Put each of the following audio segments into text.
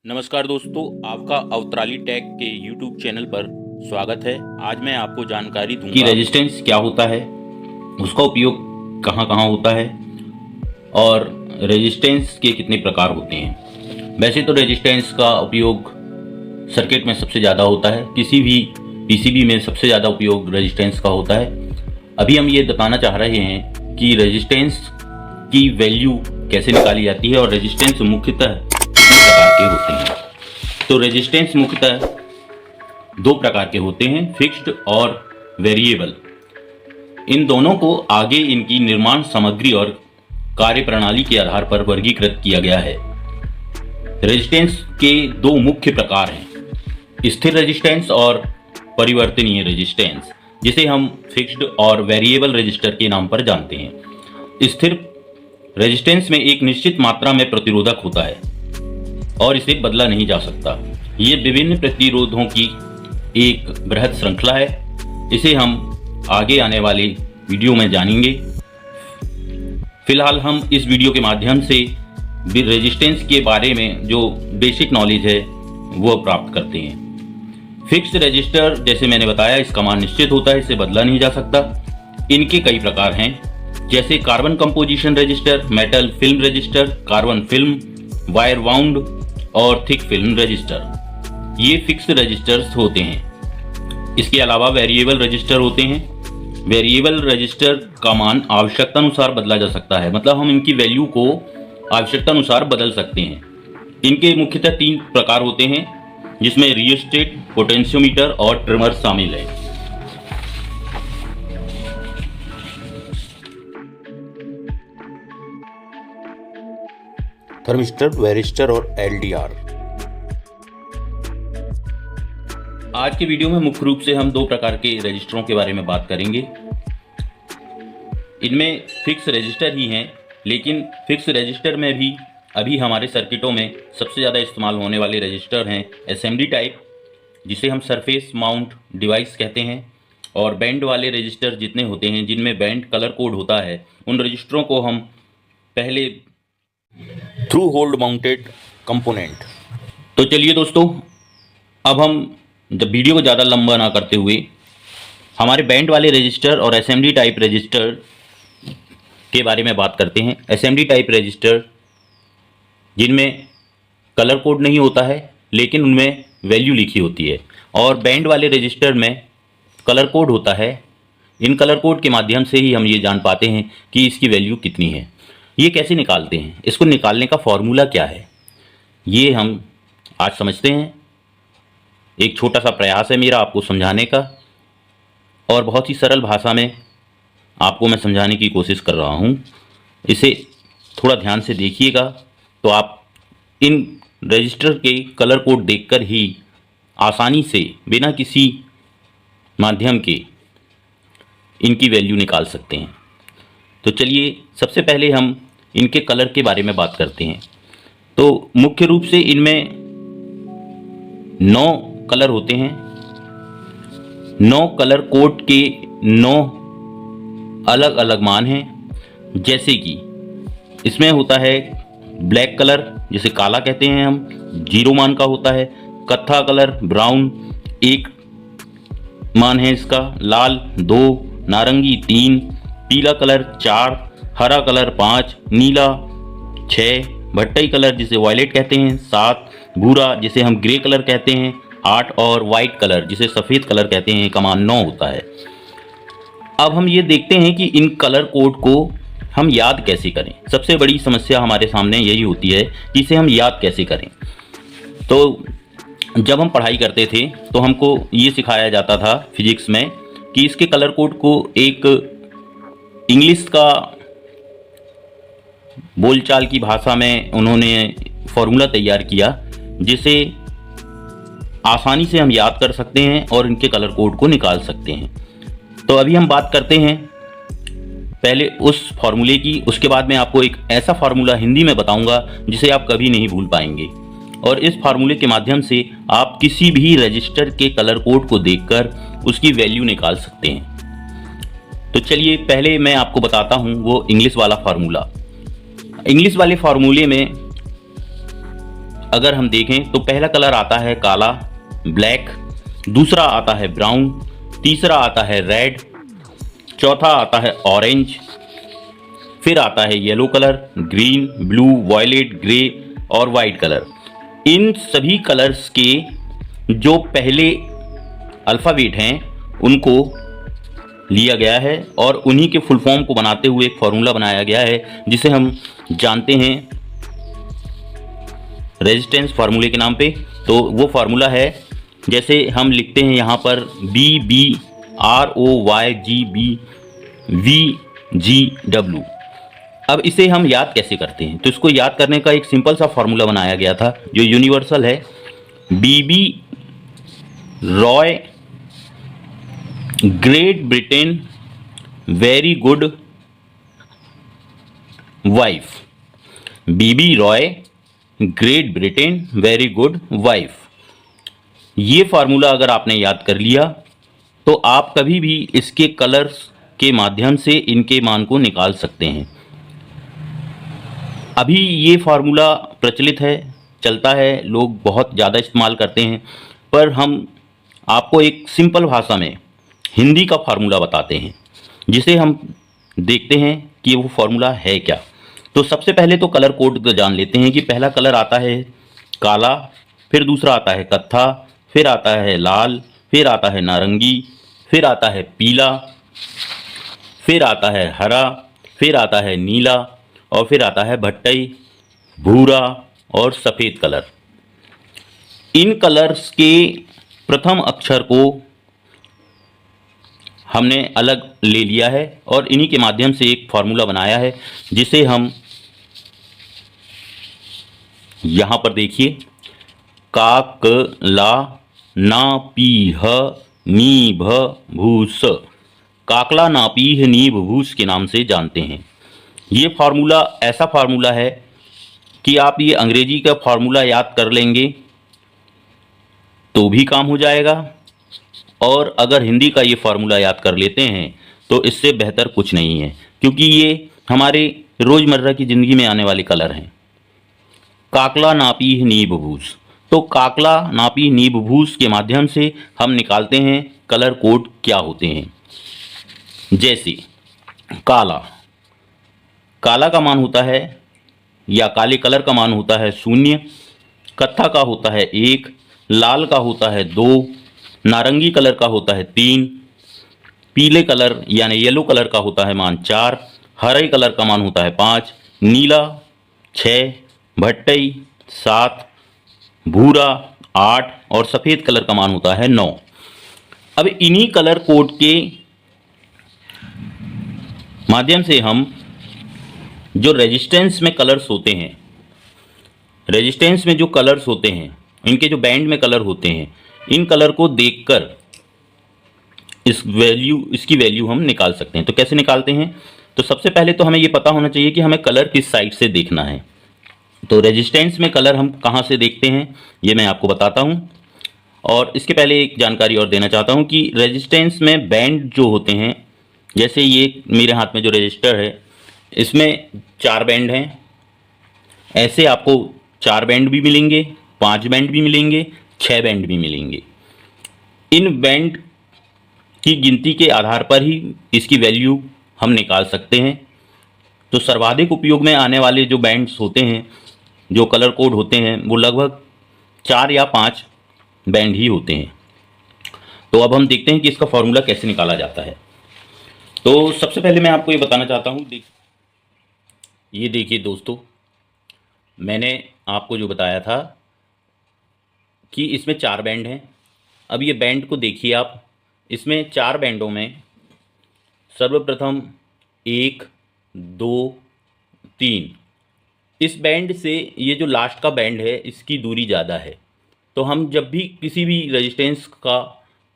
नमस्कार दोस्तों, आपका अवतराली टेक के YouTube चैनल पर स्वागत है। आज मैं आपको जानकारी दूंगा कि रेजिस्टेंस क्या होता है, उसका उपयोग कहाँ कहाँ होता है और रेजिस्टेंस के कितने प्रकार होते हैं। वैसे तो रेजिस्टेंस का उपयोग सर्किट में सबसे ज़्यादा होता है, किसी भी PCB में सबसे ज़्यादा उपयोग रेजिस्टेंस का होता है। अभी हम ये बताना चाह रहे हैं कि रेजिस्टेंस की वैल्यू कैसे निकाली जाती है और रेजिस्टेंस मुख्यतः प्रकार के होते हैं। तो रेजिस्टेंस मुख्यतः दो प्रकार के होते हैं, फिक्स्ड और वेरिएबल। इन दोनों को आगे इनकी निर्माण सामग्री और कार्यप्रणाली के आधार पर वर्गीकृत किया गया है। रेजिस्टेंस के दो मुख्य प्रकार हैं, स्थिर रेजिस्टेंस और परिवर्तनीय रेजिस्टेंस, जिसे हम फिक्स्ड और वेरिएबल रेजिस्टर के नाम पर जानते हैं। स्थिर रेजिस्टेंस में एक निश्चित मात्रा में प्रतिरोधक होता है और इसे बदला नहीं जा सकता। ये विभिन्न प्रतिरोधों की एक बृहद श्रृंखला है। इसे हम आगे आने वाले वीडियो में जानेंगे। फिलहाल हम इस वीडियो के माध्यम से रेजिस्टेंस के बारे में जो बेसिक नॉलेज है वो प्राप्त करते हैं। फिक्स्ड रेजिस्टर, जैसे मैंने बताया, इसका मान निश्चित होता है, इसे बदला नहीं जा सकता। इनके कई प्रकार हैं, जैसे carbon composition register, metal film register, carbon film, wire wound और थिक फिल्म रजिस्टर। ये फिक्स्ड रजिस्टर्स होते हैं। इसके अलावा वेरिएबल रजिस्टर होते हैं। वेरिएबल रजिस्टर का मान आवश्यकता अनुसार बदला जा सकता है, मतलब हम इनकी वैल्यू को आवश्यकता अनुसार बदल सकते हैं। इनके मुख्यतः तीन प्रकार होते हैं, जिसमें रियोस्टेट, पोटेंशियोमीटर और ट्रिमर शामिल है। थर्मिस्टर, वेरिस्टर और LDR। आज के वीडियो में मुख्य रूप से हम दो प्रकार के रजिस्टरों के बारे में बात करेंगे। इनमें फिक्स रजिस्टर ही हैं, लेकिन फिक्स रजिस्टर में भी अभी हमारे सर्किटों में सबसे ज़्यादा इस्तेमाल होने वाले रजिस्टर हैं असेंबली टाइप, जिसे हम सरफेस माउंट डिवाइस कहते हैं, और बैंड वाले रजिस्टर जितने होते हैं जिनमें बैंड कलर कोड होता है, उन रजिस्टरों को हम पहले थ्रू होल्ड माउंटेड कंपोनेंट। तो चलिए दोस्तों, अब हम जब वीडियो को ज़्यादा लंबा ना करते हुए हमारे बैंड वाले रजिस्टर और असेंबली टाइप रजिस्टर के बारे में बात करते हैं। असेंबली टाइप रजिस्टर जिनमें कलर कोड नहीं होता है लेकिन उनमें वैल्यू लिखी होती है, और बैंड वाले रजिस्टर में कलर कोड होता है। इन कलर कोड के माध्यम से ही हम ये जान पाते हैं कि इसकी वैल्यू कितनी है। ये कैसे निकालते हैं, इसको निकालने का फॉर्मूला क्या है, ये हम आज समझते हैं। एक छोटा सा प्रयास है मेरा आपको समझाने का, और बहुत ही सरल भाषा में आपको मैं समझाने की कोशिश कर रहा हूँ। इसे थोड़ा ध्यान से देखिएगा तो आप इन रजिस्टर के कलर कोड देखकर ही आसानी से बिना किसी माध्यम के इनकी वैल्यू निकाल सकते हैं। तो चलिए सबसे पहले हम इनके कलर के बारे में बात करते हैं। तो मुख्य रूप से इनमें 9 कलर होते हैं। 9 कलर कोड के 9 अलग अलग मान हैं। जैसे कि इसमें होता है ब्लैक कलर, जिसे काला कहते हैं हम, 0 मान का होता है। कत्था कलर, ब्राउन, 1 मान है इसका। लाल 2, नारंगी 3, पीला कलर 4, हरा कलर 5, नीला 6, भट्टई कलर जिसे वायलेट कहते हैं 7, भूरा जिसे हम ग्रे कलर कहते हैं 8, और वाइट कलर जिसे सफ़ेद कलर कहते हैं का मान 9 होता है। अब हम ये देखते हैं कि इन कलर कोड को हम याद कैसे करें। सबसे बड़ी समस्या हमारे सामने यही होती है कि इसे हम याद कैसे करें। तो जब हम पढ़ाई करते थे तो हमको ये सिखाया जाता था फिजिक्स में कि इसके कलर कोड को एक इंग्लिश का बोलचाल की भाषा में उन्होंने फॉर्मूला तैयार किया, जिसे आसानी से हम याद कर सकते हैं और इनके कलर कोड को निकाल सकते हैं। तो अभी हम बात करते हैं पहले उस फॉर्मूले की, उसके बाद मैं आपको एक ऐसा फार्मूला हिंदी में बताऊंगा जिसे आप कभी नहीं भूल पाएंगे, और इस फार्मूले के माध्यम से आप किसी भी रजिस्टर के कलर कोड को देखकर उसकी वैल्यू निकाल सकते हैं। तो चलिए पहले मैं आपको बताता हूं वो इंग्लिश वाला फार्मूला। इंग्लिश वाले फार्मूले में अगर हम देखें तो पहला कलर आता है काला ब्लैक, दूसरा आता है ब्राउन, तीसरा आता है रेड, चौथा आता है ऑरेंज, फिर आता है yellow colour, green, blue, violet, grey और वाइट कलर। इन सभी कलर्स के जो पहले अल्फ़ाबेट हैं उनको लिया गया है और उन्हीं के फुल फॉर्म को बनाते हुए एक फार्मूला बनाया गया है जिसे हम जानते हैं रेजिस्टेंस फार्मूले के नाम पे। तो वो फार्मूला है, जैसे हम लिखते हैं यहाँ पर BBROYGBVGW। अब इसे हम याद कैसे करते हैं? तो इसको याद करने का एक सिंपल सा फार्मूला बनाया गया था जो यूनिवर्सल है। BB Roy Great Britain very good wife. BB Roy Great Britain very good wife. ये फार्मूला अगर आपने याद कर लिया तो आप कभी भी इसके कलर्स के माध्यम से इनके मान को निकाल सकते हैं। अभी ये फार्मूला प्रचलित है, चलता है, लोग बहुत ज़्यादा इस्तेमाल करते हैं, पर हम आपको एक सिंपल भाषा में हिंदी का फार्मूला बताते हैं जिसे हम देखते हैं कि वो फार्मूला है क्या। तो सबसे पहले तो कलर कोड जान लेते हैं कि पहला कलर आता है काला, फिर दूसरा आता है कत्था, फिर आता है लाल, फिर आता है नारंगी, फिर आता है पीला, फिर आता है हरा, फिर आता है नीला और फिर आता है भट्टई, भूरा और सफ़ेद कलर। इन कलर्स के प्रथम अक्षर को हमने अलग ले लिया है और इन्हीं के माध्यम से एक फार्मूला बनाया है जिसे हम यहाँ पर देखिए का क ला ना पीह नीभ भूस, काकला नापीह नीभ भूस के नाम से जानते हैं। ये फार्मूला ऐसा फार्मूला है कि आप ये अंग्रेजी का फार्मूला याद कर लेंगे तो भी काम हो जाएगा, और अगर हिंदी का ये फार्मूला याद कर लेते हैं तो इससे बेहतर कुछ नहीं है, क्योंकि ये हमारे रोज़मर्रा की ज़िंदगी में आने वाले कलर हैं। काकला नापीह नीभ भूस, तो काकला नापीह नीभ भूस के माध्यम से हम निकालते हैं कलर कोड क्या होते हैं। जैसे काला, काला का मान होता है या काले कलर का मान होता है 0, कत्था का होता है 1, लाल का होता है 2, नारंगी कलर का होता है 3, पीले कलर यानी येलो कलर का होता है मान 4, हरे कलर का मान होता है 5, नीला 6, भट्टई 7, भूरा 8 और सफ़ेद कलर का मान होता है 9। अब इन्हीं कलर कोड के माध्यम से हम जो रेजिस्टेंस में कलर्स होते हैं, रेजिस्टेंस में जो कलर्स होते हैं, इनके जो बैंड में कलर होते हैं, इन कलर को देखकर इसकी वैल्यू हम निकाल सकते हैं। तो कैसे निकालते हैं? तो सबसे पहले तो हमें ये पता होना चाहिए कि हमें कलर किस साइड से देखना है। तो रेजिस्टेंस में कलर हम कहाँ से देखते हैं ये मैं आपको बताता हूँ, और इसके पहले एक जानकारी और देना चाहता हूँ कि रेजिस्टेंस में बैंड जो होते हैं, जैसे ये मेरे हाथ में जो रजिस्टर है इसमें 4 बैंड हैं। ऐसे आपको 4 बैंड भी मिलेंगे, 5 बैंड भी मिलेंगे, 6 बैंड भी मिलेंगे। इन बैंड की गिनती के आधार पर ही इसकी वैल्यू हम निकाल सकते हैं। तो सर्वाधिक उपयोग में आने वाले जो बैंड्स होते हैं, जो कलर कोड होते हैं, वो लगभग 4 या 5 बैंड ही होते हैं। तो अब हम देखते हैं कि इसका फॉर्मूला कैसे निकाला जाता है। तो सबसे पहले मैं आपको ये बताना चाहता हूँ, ये देखिए दोस्तों, मैंने आपको जो बताया था कि इसमें 4 बैंड हैं। अब ये बैंड को देखिए आप, इसमें 4 बैंडों में सर्वप्रथम 1 2 3, इस बैंड से ये जो लास्ट का बैंड है इसकी दूरी ज़्यादा है। तो हम जब भी किसी भी रेजिस्टेंस का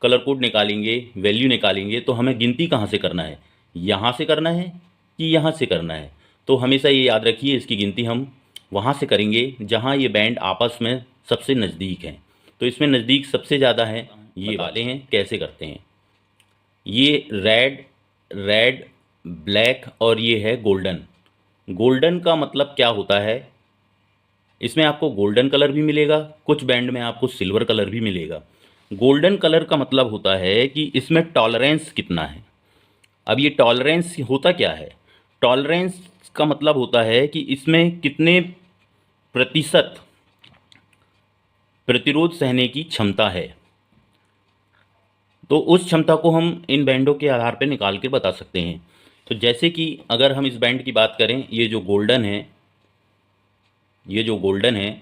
कलर कोड निकालेंगे, वैल्यू निकालेंगे, तो हमें गिनती कहाँ से करना है, यहाँ से करना है कि यहाँ से करना है। तो हमेशा ये याद रखिए, इसकी गिनती हम वहाँ से करेंगे जहाँ ये बैंड आपस में सबसे नज़दीक हैं। तो इसमें नज़दीक सबसे ज़्यादा है ये वाले हैं। कैसे करते हैं? ये रेड, ब्लैक और ये है गोल्डन। गोल्डन का मतलब क्या होता है? इसमें आपको गोल्डन कलर भी मिलेगा, कुछ बैंड में आपको सिल्वर कलर भी मिलेगा। गोल्डन कलर का मतलब होता है कि इसमें टॉलरेंस कितना है। अब ये टॉलरेंस होता क्या है? टॉलरेंस का मतलब होता है कि इसमें कितने प्रतिशत प्रतिरोध सहने की क्षमता है। तो उस क्षमता को हम इन बैंडों के आधार पर निकाल के बता सकते हैं। तो जैसे कि अगर हम इस बैंड की बात करें, ये जो गोल्डन है, ये जो गोल्डन है,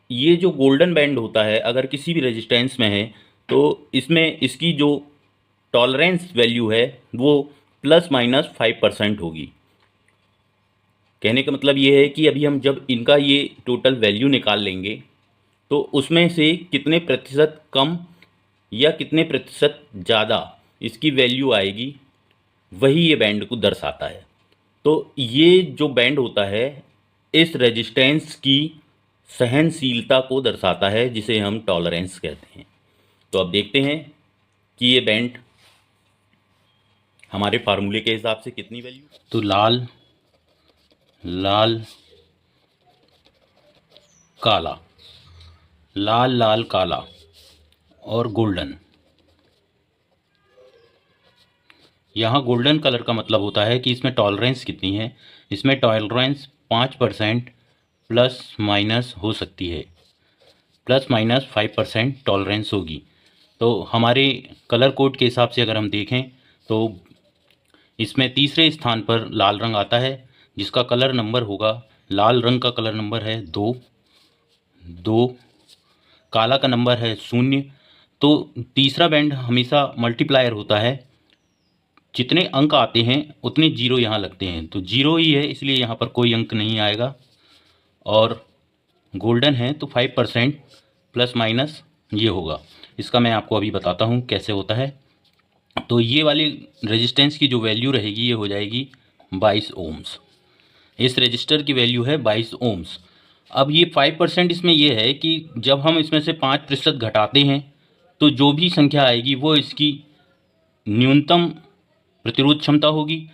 ये जो गोल्डन बैंड होता है अगर किसी भी रेजिस्टेंस में है तो इसमें इसकी जो टॉलरेंस वैल्यू है वो ±5% होगी। कहने का मतलब ये है कि अभी हम जब इनका ये टोटल वैल्यू निकाल लेंगे तो उसमें से कितने प्रतिशत कम या कितने प्रतिशत ज़्यादा इसकी वैल्यू आएगी, वही ये बैंड को दर्शाता है। तो ये जो बैंड होता है इस रेजिस्टेंस की सहनशीलता को दर्शाता है, जिसे हम टॉलरेंस कहते हैं। तो अब देखते हैं कि ये बैंड हमारे फार्मूले के हिसाब से कितनी वैल्यू। तो लाल, लाल, काला, लाल, लाल, काला और गोल्डन। यहाँ गोल्डन कलर का मतलब होता है कि इसमें टॉलरेंस कितनी है। इसमें टॉलरेंस 5% प्लस माइनस हो सकती है, ±5% टॉलरेंस होगी। तो हमारे कलर कोड के हिसाब से अगर हम देखें तो इसमें तीसरे स्थान पर लाल रंग आता है, जिसका कलर नंबर होगा, लाल रंग का कलर नंबर है 2, काला का नंबर है 0। तो तीसरा बैंड हमेशा मल्टीप्लायर होता है, जितने अंक आते हैं उतने जीरो यहाँ लगते हैं, तो जीरो ही है इसलिए यहाँ पर कोई अंक नहीं आएगा। और गोल्डन है तो 5% प्लस माइनस ये होगा। इसका मैं आपको अभी बताता हूँ कैसे होता है। तो ये वाली रेजिस्टेंस की जो वैल्यू रहेगी ये हो जाएगी 22 ओम्स। इस रजिस्टर की वैल्यू है 22 ओम्स। अब ये 5% इसमें ये है कि जब हम इसमें से 5% घटाते हैं तो जो भी संख्या आएगी वो इसकी न्यूनतम प्रतिरोध क्षमता होगी।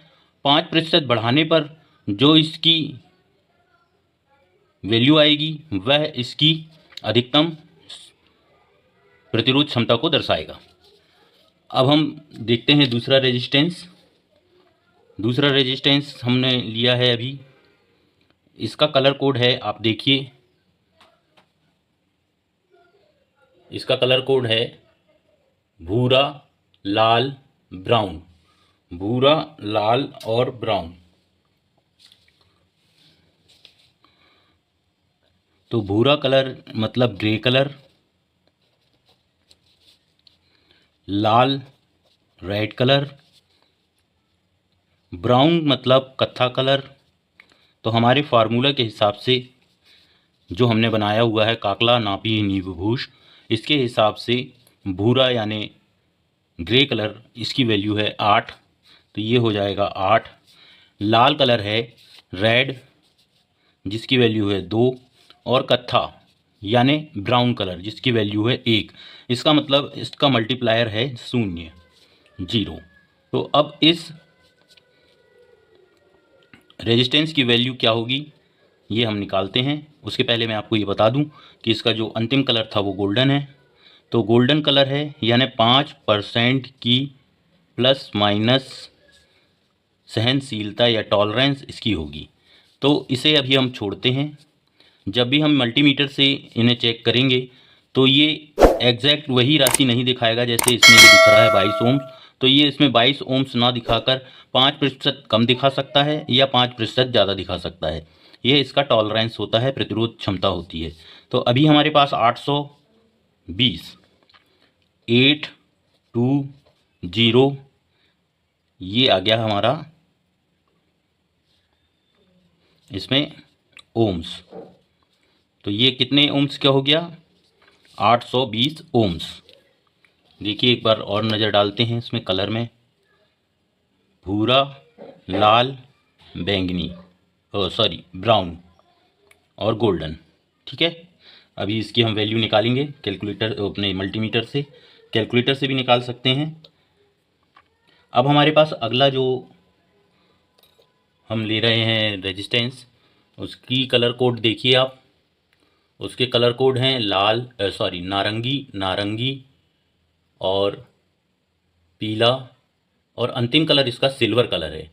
5% बढ़ाने पर जो इसकी वैल्यू आएगी वह इसकी अधिकतम प्रतिरोध क्षमता को दर्शाएगा। अब हम देखते हैं दूसरा रेजिस्टेंस। दूसरा रेजिस्टेंस हमने लिया है अभी, इसका कलर कोड है, आप देखिए, इसका कलर कोड है भूरा, लाल, ब्राउन, भूरा, लाल और ब्राउन। तो भूरा कलर मतलब ग्रे कलर, लाल रेड कलर, ब्राउन मतलब कत्था कलर। तो हमारे फार्मूला के हिसाब से जो हमने बनाया हुआ है काकला नापी नींबूभूष, इसके हिसाब से भूरा यानी ग्रे कलर इसकी वैल्यू है 8, तो ये हो जाएगा 8। लाल कलर है रेड जिसकी वैल्यू है 2, और कत्था यानी ब्राउन कलर जिसकी वैल्यू है 1। इसका मतलब इसका मल्टीप्लायर है 0, 0। तो अब इस रेजिस्टेंस की वैल्यू क्या होगी ये हम निकालते हैं। उसके पहले मैं आपको ये बता दूं कि इसका जो अंतिम कलर था वो गोल्डन है। तो गोल्डन कलर है यानी 5% की प्लस माइनस सहनशीलता या टॉलरेंस इसकी होगी। तो इसे अभी हम छोड़ते हैं। जब भी हम मल्टीमीटर से इन्हें चेक करेंगे तो ये एग्जैक्ट वही राशि नहीं दिखाएगा जैसे इसमें ये दिख रहा है 22 ओम्स। तो ये इसमें 22 ओम्स ना दिखाकर 5% कम दिखा सकता है या 5% ज़्यादा दिखा सकता है। ये इसका टॉलरेंस होता है, प्रतिरोध क्षमता होती है। तो अभी हमारे पास 820 820 ये आ गया हमारा इसमें ओम्स। तो ये कितने ओम्स का हो गया? 820 ओम्स। देखिए एक बार और नज़र डालते हैं इसमें कलर में, भूरा, लाल, बैंगनी, सॉरी ब्राउन और गोल्डन। ठीक है, अभी इसकी हम वैल्यू निकालेंगे कैलकुलेटर अपने मल्टीमीटर से, कैलकुलेटर से भी निकाल सकते हैं। अब हमारे पास अगला जो हम ले रहे हैं रेजिस्टेंस, उसकी कलर कोड देखिए आप, उसके कलर कोड हैं लाल नारंगी, नारंगी और पीला, और अंतिम कलर इसका सिल्वर कलर है।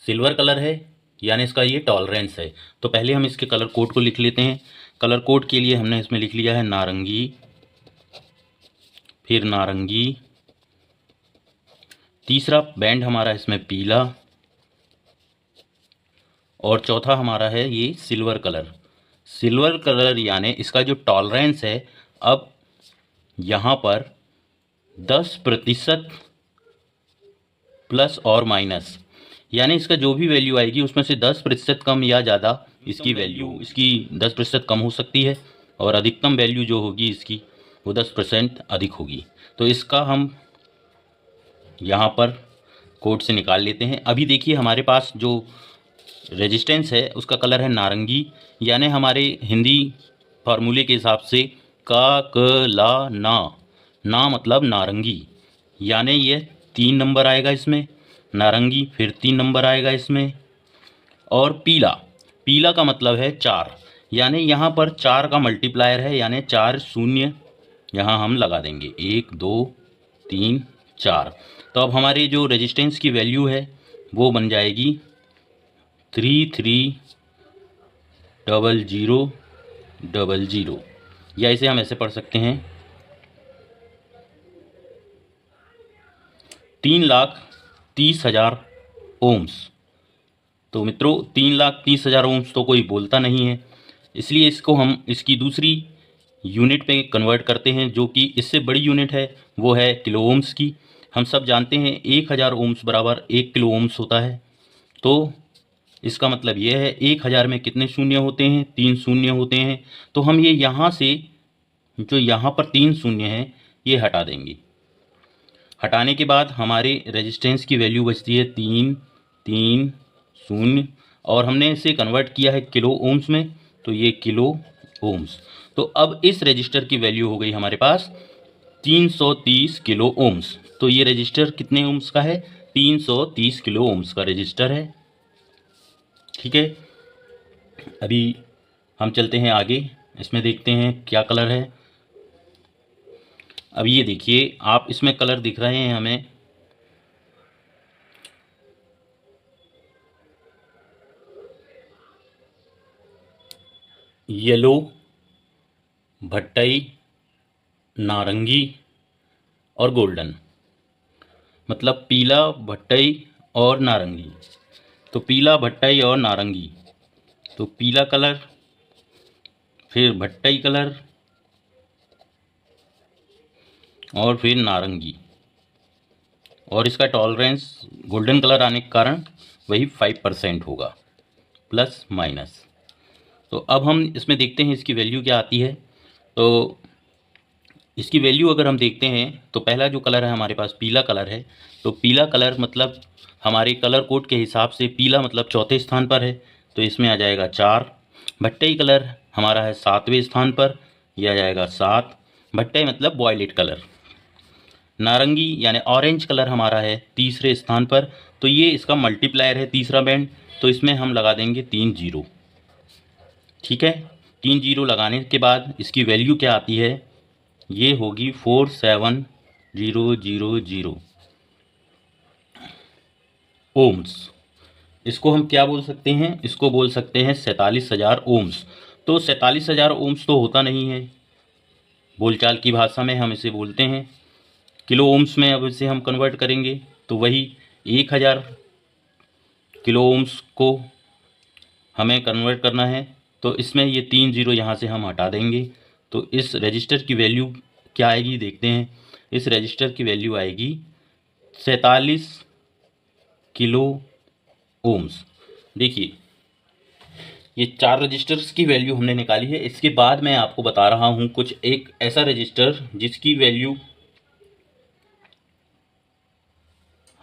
सिल्वर कलर है यानी इसका ये टॉलरेंस है। तो पहले हम इसके कलर कोड को लिख लेते हैं। कलर कोड के लिए हमने इसमें लिख लिया है नारंगी, फिर नारंगी, तीसरा बैंड हमारा इसमें पीला, और चौथा हमारा है ये सिल्वर कलर। सिल्वर कलर यानी इसका जो टॉलरेंस है, अब यहाँ पर 10% प्लस और माइनस, यानी इसका जो भी वैल्यू आएगी उसमें से 10% कम या ज़्यादा इसकी वैल्यू इसकी 10% कम हो सकती है, और अधिकतम वैल्यू जो होगी इसकी वो 10% अधिक होगी। तो इसका हम यहाँ पर कोड से निकाल लेते हैं। अभी देखिए हमारे पास जो रेजिस्टेंस है उसका कलर है नारंगी, यानी हमारे हिंदी फार्मूले के हिसाब से का क ला ना, ना मतलब नारंगी, यानी ये 3 नंबर आएगा इसमें नारंगी, फिर 3 नंबर आएगा इसमें, और पीला, पीला का मतलब है 4, यानी यहाँ पर 4 का मल्टीप्लायर है, यानी 4 शून्य यहाँ हम लगा देंगे, 1 2 3 4। तो अब हमारी जो रेजिस्टेंस की वैल्यू है वो बन जाएगी 330000, या इसे हम ऐसे पढ़ सकते हैं 3,30,000 ओम्स। तो मित्रों 3,30,000 ओम्स तो कोई बोलता नहीं है, इसलिए इसको हम इसकी दूसरी यूनिट पे कन्वर्ट करते हैं, जो कि इससे बड़ी यूनिट है, वो है किलो ओम्स की। हम सब जानते हैं 1,000 ओम्स बराबर 1 किलो ओम्स होता है। तो इसका मतलब ये है 1,000 में कितने शून्य होते हैं, 3 शून्य होते हैं। तो हम ये यहाँ से जो यहाँ पर 3 शून्य हैं ये हटा देंगे। हटाने के बाद हमारे रेजिस्टेंस की वैल्यू बचती है 3,3,0, और हमने इसे कन्वर्ट किया है किलो ओम्स में, तो ये किलो ओम्स। तो अब इस रजिस्टर की वैल्यू हो गई हमारे पास 330 किलो ओम्स। तो ये रजिस्टर कितने ओम्स का है, 330 किलो ओम्स का रजिस्टर है। ठीक है, अभी हम चलते हैं आगे, इसमें देखते हैं क्या कलर है। अब ये देखिए आप इसमें कलर दिख रहे हैं हमें, येलो, भट्टई, नारंगी और गोल्डन, मतलब पीला, भट्टई और नारंगी। तो पीला, भट्टई और नारंगी, तो पीला कलर, फिर भट्टई कलर, और फिर नारंगी, और इसका टॉलरेंस गोल्डन कलर आने के कारण वही 5% होगा, प्लस माइनस। तो अब हम इसमें देखते हैं इसकी वैल्यू क्या आती है। तो इसकी वैल्यू अगर हम देखते हैं तो पहला जो कलर है हमारे पास पीला कलर है। तो पीला कलर मतलब हमारे कलर कोड के हिसाब से पीला मतलब चौथे स्थान पर है, तो इसमें आ जाएगा 4। भट्टई कलर हमारा है 7वें स्थान पर, यह आ जाएगा 7। भट्टई मतलब वॉयलेट कलर। नारंगी यानी ऑरेंज कलर हमारा है तीसरे स्थान पर, तो ये इसका मल्टीप्लायर है तीसरा बैंड, तो इसमें हम लगा देंगे 3 जीरो। ठीक है, 3 जीरो लगाने के बाद इसकी वैल्यू क्या आती है, ये होगी 47000 ओम्स। इसको हम क्या बोल सकते हैं, इसको बोल सकते हैं 47,000 ओम्स। तो 47,000 ओम्स तो होता नहीं है, बोलचाल की भाषा में हम इसे बोलते हैं किलो ओम्स में। अब इसे हम कन्वर्ट करेंगे तो वही 1,000 किलो ओम्स को हमें कन्वर्ट करना है, तो इसमें ये 3 जीरो यहाँ से हम हटा देंगे। तो इस रजिस्टर की वैल्यू क्या आएगी देखते हैं। इस रजिस्टर की वैल्यू आएगी 47 किलो ओम्स। देखिए ये 4 रजिस्टर्स की वैल्यू हमने निकाली है। इसके बाद मैं आपको बता रहा हूँ कुछ एक ऐसा रजिस्टर जिसकी वैल्यू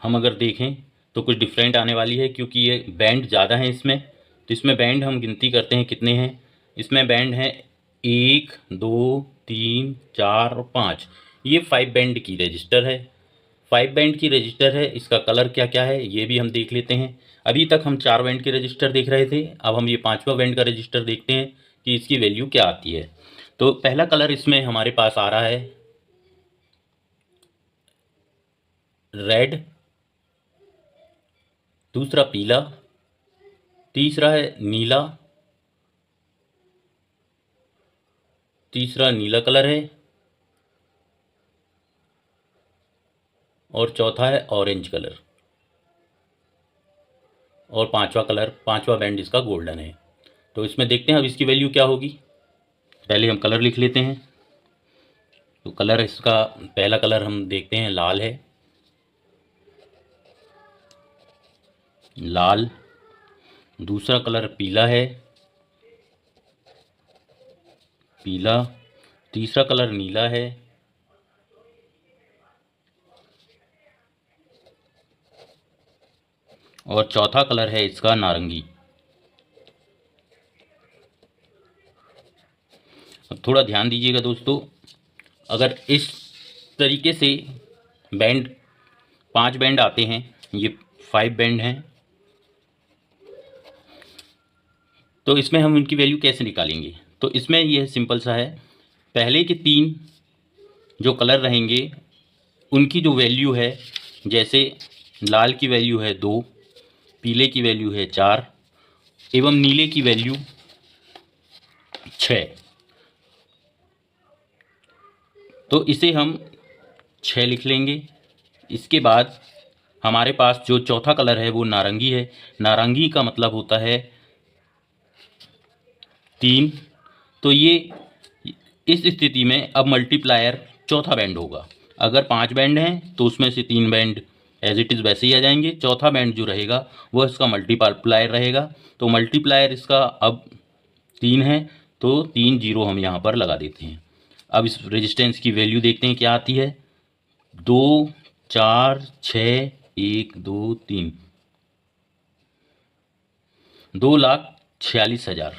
हम अगर देखें तो कुछ डिफरेंट आने वाली है, क्योंकि ये बैंड ज़्यादा है इसमें। तो इसमें बैंड हम गिनती करते हैं कितने हैं। इसमें बैंड हैं 1 2 3 4 और 5। ये 5 बैंड की रजिस्टर है, 5 बैंड की रजिस्टर है। इसका कलर क्या क्या है ये भी हम देख लेते हैं। अभी तक हम 4 बैंड के रजिस्टर देख रहे थे, अब हम ये 5वां बैंड का रजिस्टर देखते हैं कि इसकी वैल्यू क्या आती है। तो पहला कलर इसमें हमारे पास आ रहा है रेड, दूसरा पीला, तीसरा है नीला, तीसरा नीला कलर है, और चौथा है ऑरेंज कलर, और पांचवा कलर, पांचवा बैंड इसका गोल्डन है। तो इसमें देखते हैं अब इसकी वैल्यू क्या होगी। पहले हम कलर लिख लेते हैं। तो कलर इसका पहला कलर हम देखते हैं लाल है, लाल। दूसरा कलर पीला है, पीला। तीसरा कलर नीला है, और चौथा कलर है इसका नारंगी। अब थोड़ा ध्यान दीजिएगा दोस्तों, अगर इस तरीके से बैंड 5 बैंड आते हैं, ये 5 बैंड हैं, तो इसमें हम उनकी वैल्यू कैसे निकालेंगे। तो इसमें यह सिंपल सा है, पहले के 3 जो कलर रहेंगे उनकी जो वैल्यू है, जैसे लाल की वैल्यू है 2, पीले की वैल्यू है 4 एवं नीले की वैल्यू 6। तो इसे हम 6 लिख लेंगे। इसके बाद हमारे पास जो चौथा कलर है वो नारंगी है। नारंगी का मतलब होता है 3। तो ये इस स्थिति में अब मल्टीप्लायर चौथा बैंड होगा। अगर 5 बैंड हैं तो उसमें से 3 बैंड एज इट इज़ वैसे ही आ जाएंगे। चौथा बैंड जो रहेगा वह इसका मल्टीप्लायर रहेगा। तो मल्टीप्लायर इसका अब 3 है, तो 3 जीरो हम यहाँ पर लगा देते हैं। अब इस रेजिस्टेंस की वैल्यू देखते हैं क्या आती है। 2, 4, 6, 1, 2, 3, 2,46,000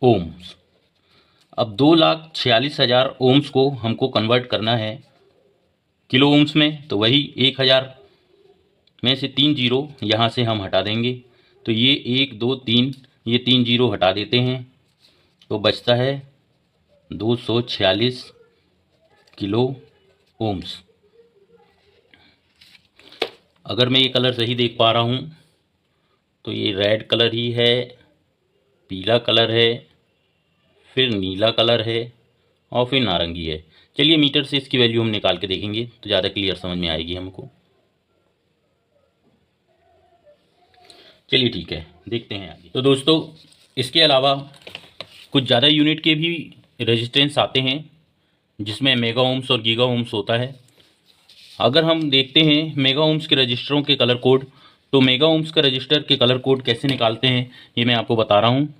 ओम्स। अब 2,46,000 ओम्स को हमको कन्वर्ट करना है किलो ओम्स में, तो वही 1,000 में से 3 जीरो यहाँ से हम हटा देंगे। तो ये 1, 2, 3, ये 3 जीरो हटा देते हैं, तो बचता है 246 किलो ओम्स। अगर मैं ये कलर सही देख पा रहा हूँ तो ये रेड कलर ही है, पीला कलर है, फिर नीला कलर है, और फिर नारंगी है। चलिए मीटर से इसकी वैल्यू हम निकाल के देखेंगे तो ज़्यादा क्लियर समझ में आएगी हमको। चलिए ठीक है, देखते हैं आगे। तो दोस्तों इसके अलावा कुछ ज़्यादा यूनिट के भी रेजिस्टेंस आते हैं जिसमें मेगा ओम्स और गीगा ओम्स होता है। अगर हम देखते हैं मेगा ओम्स के रजिस्टरों के कलर कोड, तो मेगा ओम्स का रजिस्टर के कलर कोड कैसे निकालते हैं ये मैं आपको बता रहा हूँ।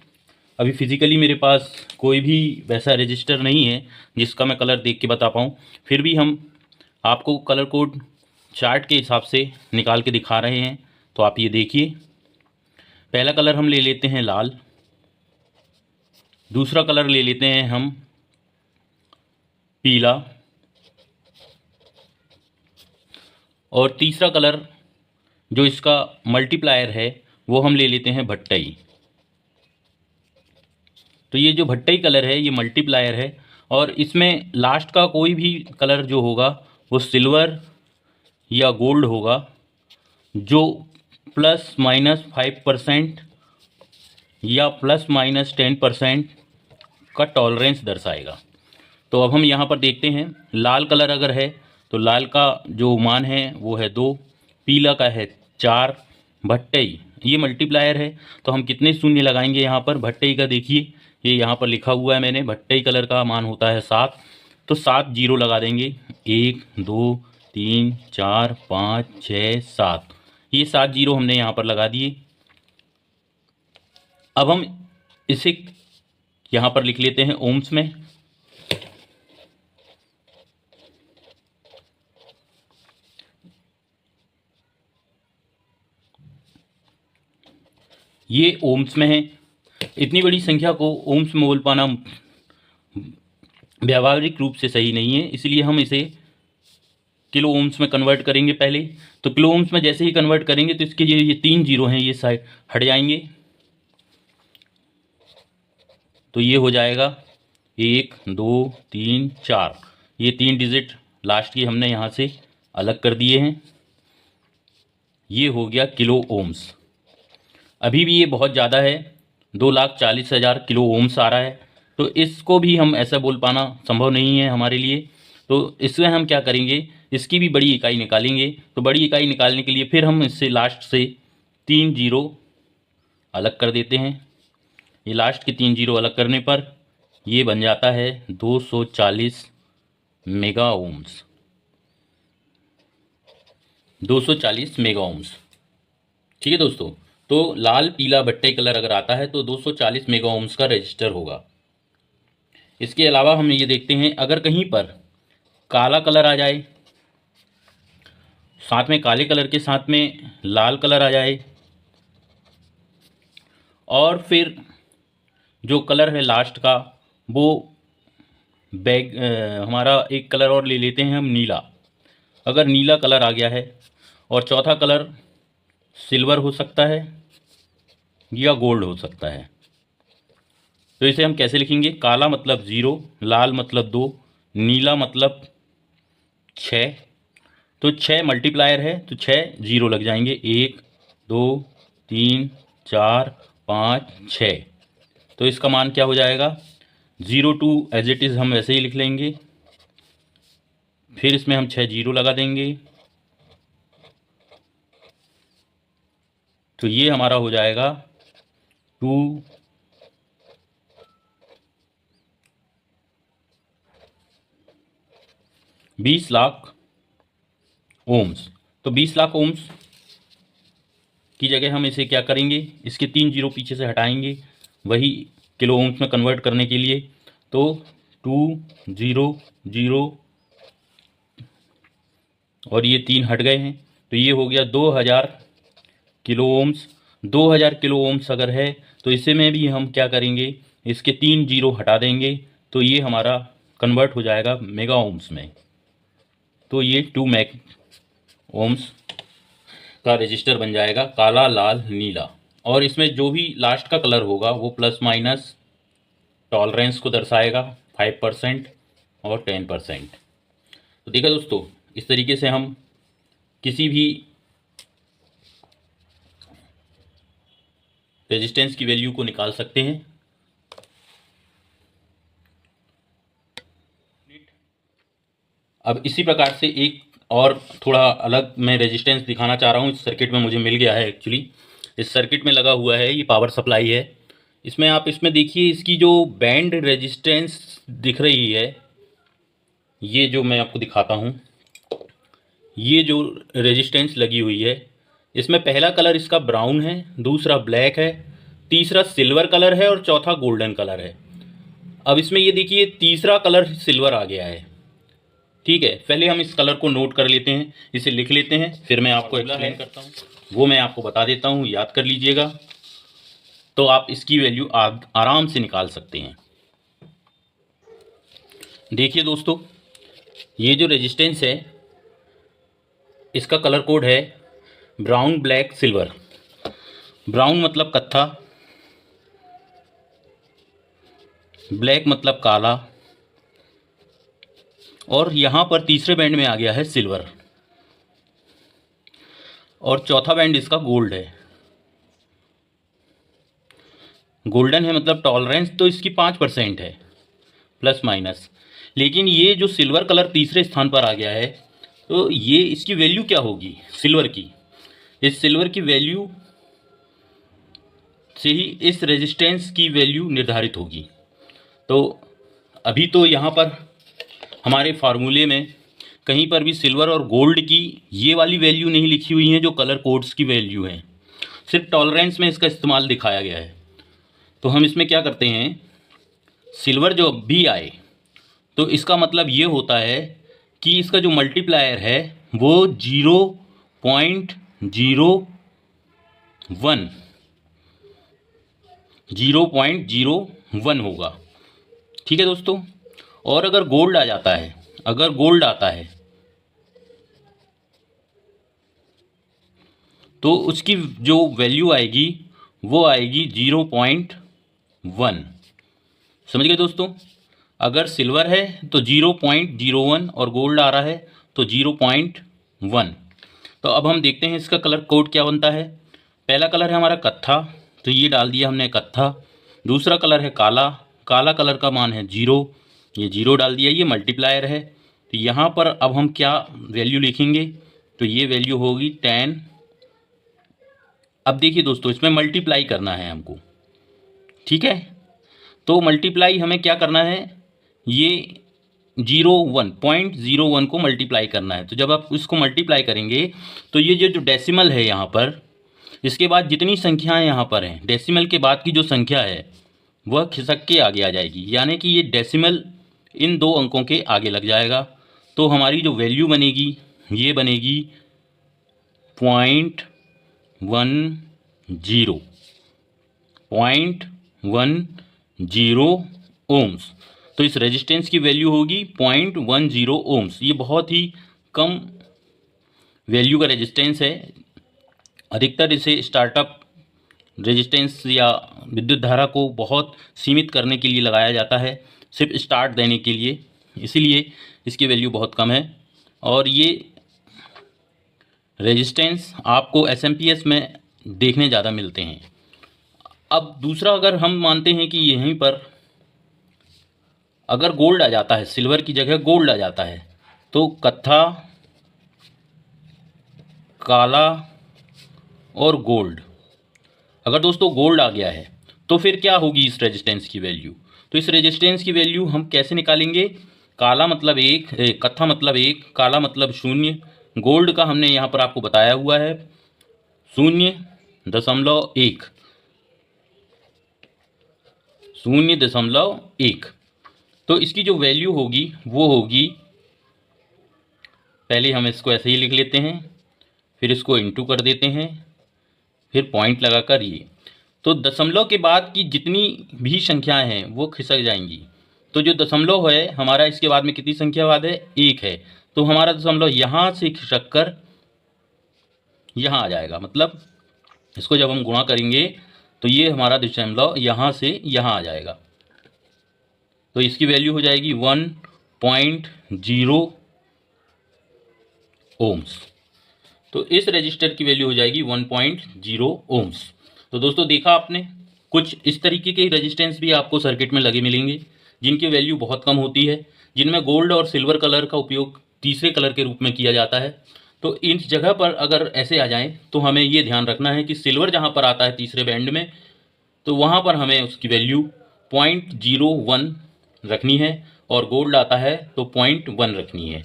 अभी फिज़िकली मेरे पास कोई भी वैसा रजिस्टर नहीं है जिसका मैं कलर देख के बता पाऊँ, फिर भी हम आपको कलर कोड चार्ट के हिसाब से निकाल के दिखा रहे हैं। तो आप ये देखिए, पहला कलर हम ले लेते हैं लाल, दूसरा कलर ले लेते हैं हम पीला, और तीसरा कलर जो इसका मल्टीप्लायर है वो हम ले लेते हैं भट्टई। तो ये जो भट्टई कलर है ये मल्टीप्लायर है, और इसमें लास्ट का कोई भी कलर जो होगा वो सिल्वर या गोल्ड होगा, जो ±5% या ±10% का टॉलरेंस दर्शाएगा। तो अब हम यहाँ पर देखते हैं, लाल कलर अगर है तो लाल का जो मान है वो है 2, पीला का है 4, भट्टई ये मल्टीप्लायर है तो हम कितने शून्य लगाएंगे यहाँ पर। भट्टई का देखिए ये यहाँ पर लिखा हुआ है मैंने, भट्टई कलर का मान होता है 7, तो 7 जीरो लगा देंगे। 1, 2, 3, 4, 5, 6, 7, ये 7 जीरो हमने यहाँ पर लगा दिए। अब हम इसे यहाँ पर लिख लेते हैं ओम्स में। ये ओम्स में है। इतनी बड़ी संख्या को ओम्स में बोल पाना व्यावहारिक रूप से सही नहीं है, इसलिए हम इसे किलो ओम्स में कन्वर्ट करेंगे पहले। तो किलो ओम्स में जैसे ही कन्वर्ट करेंगे तो इसके ये 3 जीरो हैं ये साइड हट जाएंगे। तो ये हो जाएगा 1 2 3 4, ये 3 डिजिट लास्ट की हमने यहाँ से अलग कर दिए हैं। ये हो गया किलो ओम्स। अभी भी ये बहुत ज़्यादा है, 2,40,000 किलो ओम्स आ रहा है, तो इसको भी हम ऐसा बोल पाना संभव नहीं है हमारे लिए। तो इसमें हम क्या करेंगे, इसकी भी बड़ी इकाई निकालेंगे। तो बड़ी इकाई निकालने के लिए फिर हम इससे लास्ट से 3 जीरो अलग कर देते हैं। ये लास्ट के 3 जीरो अलग करने पर ये बन जाता है 240 मेगा ओम्स। 240 मेगा ओम्स, ठीक है दोस्तों। तो लाल पीला भट्टे कलर अगर आता है तो 240 मेगा ओम्स का रजिस्टर होगा। इसके अलावा हम ये देखते हैं, अगर कहीं पर काला कलर आ जाए, साथ में काले कलर के साथ में लाल कलर आ जाए, और फिर जो कलर है लास्ट का वो हमारा एक कलर और ले लेते हैं हम, नीला। अगर नीला कलर आ गया है और चौथा कलर सिल्वर हो सकता है या गोल्ड हो सकता है, तो इसे हम कैसे लिखेंगे, काला मतलब 0, लाल मतलब 2, नीला मतलब 6। तो 6 मल्टीप्लायर है तो 6 जीरो लग जाएंगे, 1 2 3 4 5 6। तो इसका मान क्या हो जाएगा, 02 एज इट इज़ हम वैसे ही लिख लेंगे, फिर इसमें हम 6 जीरो लगा देंगे, तो ये हमारा हो जाएगा 20 लाख ओम्स। तो 20 लाख ओम्स की जगह हम इसे क्या करेंगे, इसके 3 जीरो पीछे से हटाएंगे, वही किलो ओम्स में कन्वर्ट करने के लिए। तो 2 0 0 और ये 3 हट गए हैं, तो ये हो गया 2000 किलो ओम्स। 2000 किलो ओम्स अगर है तो इसे में भी हम क्या करेंगे, इसके 3 जीरो हटा देंगे, तो ये हमारा कन्वर्ट हो जाएगा मेगा ओम्स में। तो ये 2 मेगा ओम्स का रजिस्टर बन जाएगा, काला लाल नीला। और इसमें जो भी लास्ट का कलर होगा वो प्लस माइनस टॉलरेंस को दर्शाएगा, 5% और 10%। तो देखा दोस्तों, इस तरीके से हम किसी भी रेजिस्टेंस की वैल्यू को निकाल सकते हैं। अब इसी प्रकार से एक और थोड़ा अलग मैं रेजिस्टेंस दिखाना चाह रहा हूँ। इस सर्किट में मुझे मिल गया है, एक्चुअली इस सर्किट में लगा हुआ है, ये पावर सप्लाई है। इसमें आप इसमें देखिए, इसकी जो बैंड रेजिस्टेंस दिख रही है, ये जो मैं आपको दिखाता हूँ, ये जो रेजिस्टेंस लगी हुई है, इसमें पहला कलर इसका ब्राउन है, दूसरा ब्लैक है, तीसरा सिल्वर कलर है और चौथा गोल्डन कलर है। अब इसमें ये देखिए तीसरा कलर सिल्वर आ गया है, ठीक है। पहले हम इस कलर को नोट कर लेते हैं, इसे लिख लेते हैं, फिर मैं आपको एक्सप्लेन करता हूँ, वो मैं आपको बता देता हूँ, याद कर लीजिएगा, तो आप इसकी वैल्यू आराम से निकाल सकते हैं। देखिए दोस्तों, ये जो रेजिस्टेंस है इसका कलर कोड है ब्राउन ब्लैक सिल्वर। ब्राउन मतलब कत्था, ब्लैक मतलब काला, और यहाँ पर तीसरे बैंड में आ गया है सिल्वर, और चौथा बैंड इसका गोल्ड है। गोल्डन है मतलब टॉलरेंस तो इसकी 5% है, प्लस माइनस। लेकिन ये जो सिल्वर कलर तीसरे स्थान पर आ गया है, तो ये इसकी वैल्यू क्या होगी सिल्वर की, इस सिल्वर की वैल्यू से ही इस रेजिस्टेंस की वैल्यू निर्धारित होगी। तो अभी तो यहाँ पर हमारे फार्मूले में कहीं पर भी सिल्वर और गोल्ड की ये वाली वैल्यू नहीं लिखी हुई है जो कलर कोड्स की वैल्यू है, सिर्फ टॉलरेंस में इसका इस्तेमाल दिखाया गया है। तो हम इसमें क्या करते हैं, सिल्वर जो भी आए तो इसका मतलब ये होता है कि इसका जो मल्टीप्लायर है वो 0.01 होगा, ठीक है दोस्तों। और अगर गोल्ड आ जाता है, अगर गोल्ड आता है तो उसकी जो वैल्यू आएगी वो आएगी 0.1। समझ गए दोस्तों। अगर सिल्वर है तो 0.01 और गोल्ड आ रहा है तो 0.1। तो अब हम देखते हैं इसका कलर कोड क्या बनता है। पहला कलर है हमारा कत्था, तो ये डाल दिया हमने कत्था। दूसरा कलर है काला, काला कलर का मान है 0, ये 0 डाल दिया। ये मल्टीप्लायर है, तो यहाँ पर अब हम क्या वैल्यू लिखेंगे, तो ये वैल्यू होगी 10। अब देखिए दोस्तों, इसमें मल्टीप्लाई करना है हमको, ठीक है। तो मल्टीप्लाई हमें क्या करना है, ये 0.01 को मल्टीप्लाई करना है। तो जब आप इसको मल्टीप्लाई करेंगे तो ये जो डेसिमल है यहाँ पर, इसके बाद जितनी संख्याएं यहाँ पर हैं, डेसिमल के बाद की जो संख्या है वह खिसक के आगे आ जाएगी, यानी कि ये डेसिमल इन 2 अंकों के आगे लग जाएगा। तो हमारी जो वैल्यू बनेगी ये बनेगी 0.10 ओम्स। तो इस रेजिस्टेंस की वैल्यू होगी 0.10 ओम्स। ये बहुत ही कम वैल्यू का रेजिस्टेंस है। अधिकतर इसे स्टार्टअप रेजिस्टेंस या विद्युत धारा को बहुत सीमित करने के लिए लगाया जाता है, सिर्फ स्टार्ट देने के लिए, इसीलिए इसकी वैल्यू बहुत कम है। और ये रेजिस्टेंस आपको एसएमपीएस में देखने ज़्यादा मिलते हैं। अब दूसरा, अगर हम मानते हैं कि यहीं पर अगर गोल्ड आ जाता है, सिल्वर की जगह गोल्ड आ जाता है, तो कत्था, काला और गोल्ड, अगर दोस्तों गोल्ड आ गया है तो फिर क्या होगी इस रेजिस्टेंस की वैल्यू। तो इस रेजिस्टेंस की वैल्यू हम कैसे निकालेंगे, काला मतलब 1, कत्था मतलब 1, काला मतलब 0, गोल्ड का हमने यहाँ पर आपको बताया हुआ है 0.1, 0.1। तो इसकी जो वैल्यू होगी वो होगी, पहले हम इसको ऐसे ही लिख लेते हैं, फिर इसको इंटू कर देते हैं, फिर पॉइंट लगाकर ये, तो दशमलव के बाद की जितनी भी संख्याएं हैं वो खिसक जाएंगी। तो जो दशमलव है हमारा, इसके बाद में कितनी संख्या बाद है, 1 है, तो हमारा दशमलव यहाँ से खिसक कर यहाँ आ जाएगा। मतलब इसको जब हम गुणा करेंगे तो ये हमारा दशमलव यहाँ से यहाँ आ जाएगा। तो इसकी वैल्यू हो जाएगी 1.0 ओम्स। तो इस रजिस्टर की वैल्यू हो जाएगी 1.0 ओम्स। तो दोस्तों देखा आपने, कुछ इस तरीके के रेजिस्टेंस भी आपको सर्किट में लगे मिलेंगे जिनकी वैल्यू बहुत कम होती है, जिनमें गोल्ड और सिल्वर कलर का उपयोग तीसरे कलर के रूप में किया जाता है। तो इन जगह पर अगर ऐसे आ जाएं तो हमें ये ध्यान रखना है कि सिल्वर जहाँ पर आता है तीसरे बैंड में, तो वहाँ पर हमें उसकी वैल्यू 0.01 रखनी है, और गोल्ड आता है तो 0.1 रखनी है।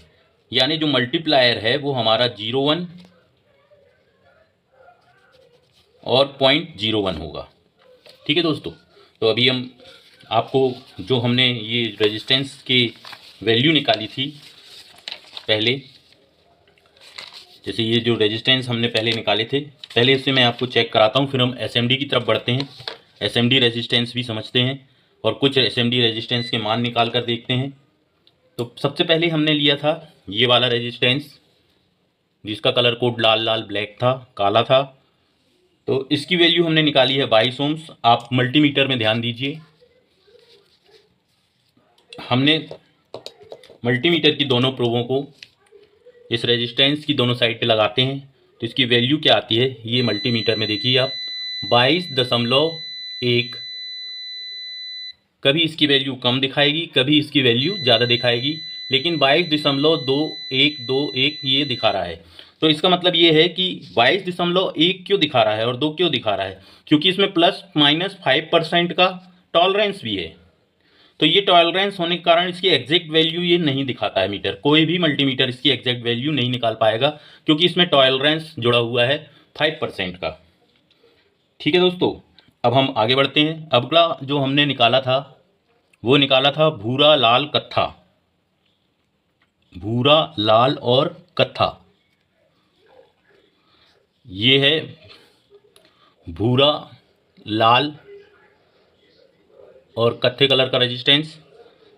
यानी जो मल्टीप्लायर है वो हमारा 0.1 और 0.01 होगा। ठीक है दोस्तों, तो अभी हम आपको जो हमने ये रेजिस्टेंस के वैल्यू निकाली थी पहले, जैसे ये जो रेजिस्टेंस हमने पहले निकाले थे, पहले इससे मैं आपको चेक कराता हूँ, फिर हम एसएमडी की तरफ बढ़ते हैं, एसएमडी रेजिस्टेंस भी समझते हैं और कुछ एसएमडी रेजिस्टेंस के मान निकाल कर देखते हैं। तो सबसे पहले हमने लिया था ये वाला रेजिस्टेंस जिसका कलर कोड लाल लाल ब्लैक था, काला था। तो इसकी वैल्यू हमने निकाली है 22 ओम्स। आप मल्टीमीटर में ध्यान दीजिए, हमने मल्टीमीटर की दोनों प्रोबों को इस रेजिस्टेंस की दोनों साइड पे लगाते हैं, तो इसकी वैल्यू क्या आती है ये मल्टीमीटर में देखिए आप 22.1। कभी इसकी वैल्यू कम दिखाएगी, कभी इसकी वैल्यू ज़्यादा दिखाएगी, लेकिन 22.2121 ये दिखा रहा है। तो इसका मतलब ये है कि 22.1 क्यों दिखा रहा है और 2 क्यों दिखा रहा है, क्योंकि इसमें ±5% का टॉलरेंस भी है। तो ये टॉलरेंस होने के कारण इसकी एग्जैक्ट वैल्यू ये नहीं दिखाता है मीटर, कोई भी मल्टीमीटर इसकी एग्जैक्ट वैल्यू नहीं निकाल पाएगा, क्योंकि इसमें टॉलरेंस जुड़ा हुआ है 5% का। ठीक है दोस्तों, अब हम आगे बढ़ते हैं। अगला जो हमने निकाला था वो निकाला था भूरा लाल कत्था, भूरा लाल और कत्था। ये है भूरा लाल और कत्थे कलर का रेजिस्टेंस